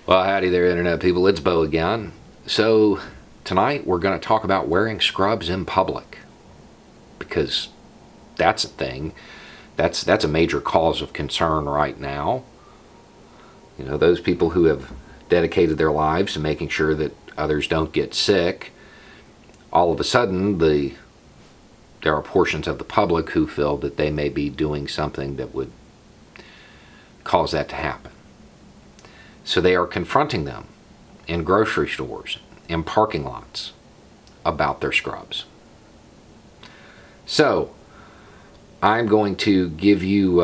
Well, howdy there, Internet people. It's Bo again. So, tonight we're going to talk about wearing scrubs in public. Because that's a thing. That's a major cause of concern right now. You know, those people who have dedicated their lives to making sure that others don't get sick, all of a sudden there are portions of the public who feel that they may be doing something that would cause that to happen. So they are confronting them in grocery stores, in parking lots, about their scrubs. So, I'm going to give you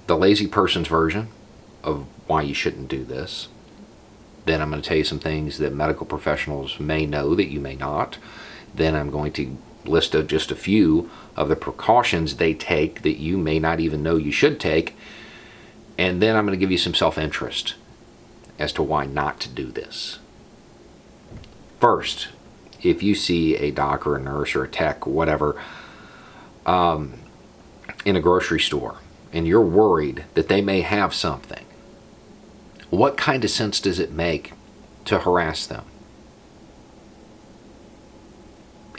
the lazy person's version of why you shouldn't do this. Then I'm going to tell you some things that medical professionals may know that you may not. Then I'm going to list just a few of the precautions they take that you may not even know you should take. And then I'm going to give you some self-interest as to why not to do this. First, if you see a doc or a nurse or a tech, whatever, in a grocery store, and you're worried that they may have something, what kind of sense does it make to harass them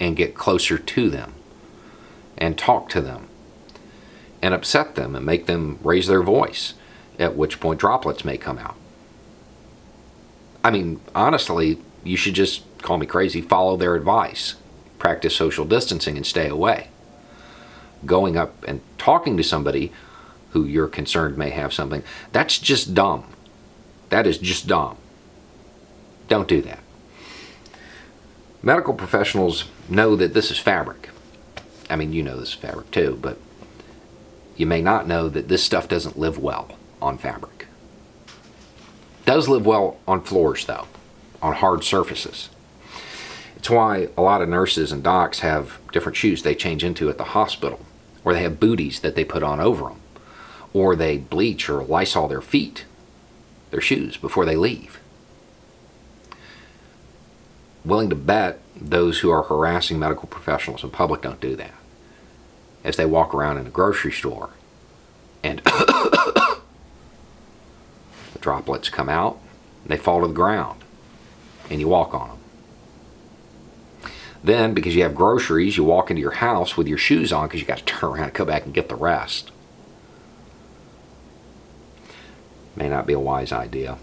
and get closer to them and talk to them and upset them and make them raise their voice, at which point droplets may come out? I mean, honestly, you should just, call me crazy, follow their advice. Practice social distancing and stay away. Going up and talking to somebody who you're concerned may have something, that's just dumb. That is just dumb. Don't do that. Medical professionals know that this is fabric. I mean, you know this is fabric too, but you may not know that this stuff doesn't live well on fabric. Does live well on floors, though, on hard surfaces. It's why a lot of nurses and docs have different shoes they change into at the hospital, or they have booties that they put on over them, or they bleach or Lysol their feet, their shoes, before they leave. Willing to bet those who are harassing medical professionals in public don't do that, as they walk around in a grocery store and the droplets come out, and they fall to the ground, and you walk on them. Then, because you have groceries, you walk into your house with your shoes on because you got to turn around and go back and get the rest. May not be a wise idea.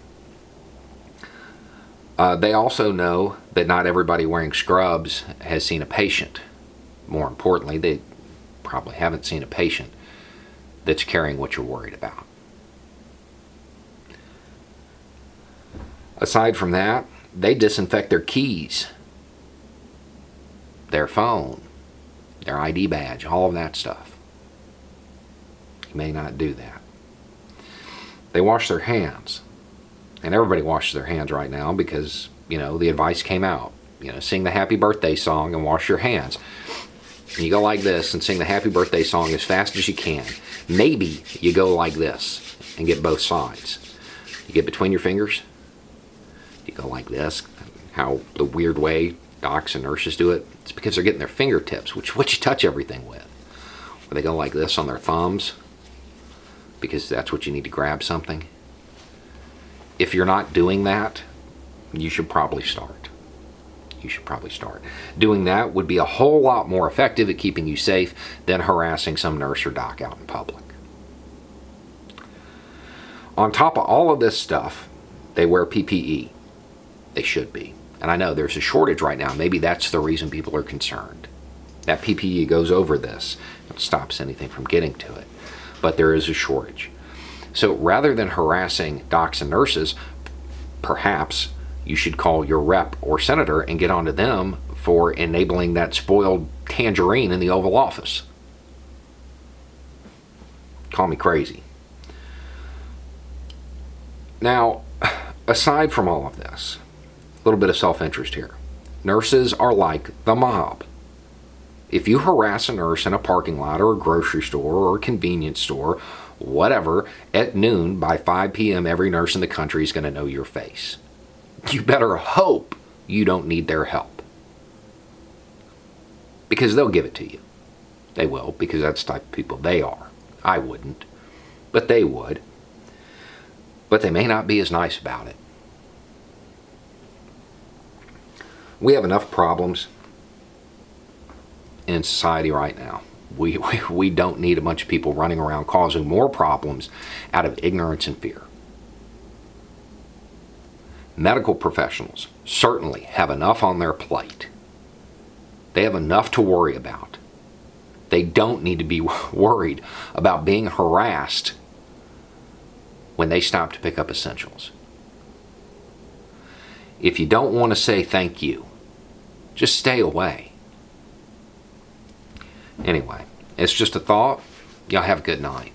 They also know that not everybody wearing scrubs has seen a patient. More importantly, they probably haven't seen a patient that's carrying what you're worried about. Aside from that, they disinfect their keys, their phone, their ID badge, all of that stuff. You may not do that. They wash their hands. And everybody washes their hands right now because, you know, the advice came out. You know, sing the happy birthday song and wash your hands. And you go like this and sing the happy birthday song as fast as you can. Maybe you go like this and get both sides. You get between your fingers. You go like this, how the weird way docs and nurses do it. It's because they're getting their fingertips, which what you touch everything with. Or they go like this on their thumbs, because that's what you need to grab something. If you're not doing that, you should probably start. You should probably start. Doing that would be a whole lot more effective at keeping you safe than harassing some nurse or doc out in public. On top of all of this stuff, they wear PPE. They should be. And I know there's a shortage right now. Maybe that's the reason people are concerned. That PPE goes over this. It stops anything from getting to it. But there is a shortage. So rather than harassing docs and nurses, perhaps you should call your rep or senator and get onto them for enabling that spoiled tangerine in the Oval Office. Call me crazy. Now, aside from all of this, a little bit of self-interest here. Nurses are like the mob. If you harass a nurse in a parking lot or a grocery store or a convenience store, whatever, at noon by 5 p.m. every nurse in the country is going to know your face. You better hope you don't need their help. Because they'll give it to you. They will, because that's the type of people they are. I wouldn't, but they would. but they may not be as nice about it. We have enough problems in society right now. We don't need a bunch of people running around causing more problems out of ignorance and fear. Medical professionals certainly have enough on their plate. They have enough to worry about. They don't need to be worried about being harassed when they stop to pick up essentials. If you don't want to say thank you, just stay away. Anyway, it's just a thought. Y'all have a good night.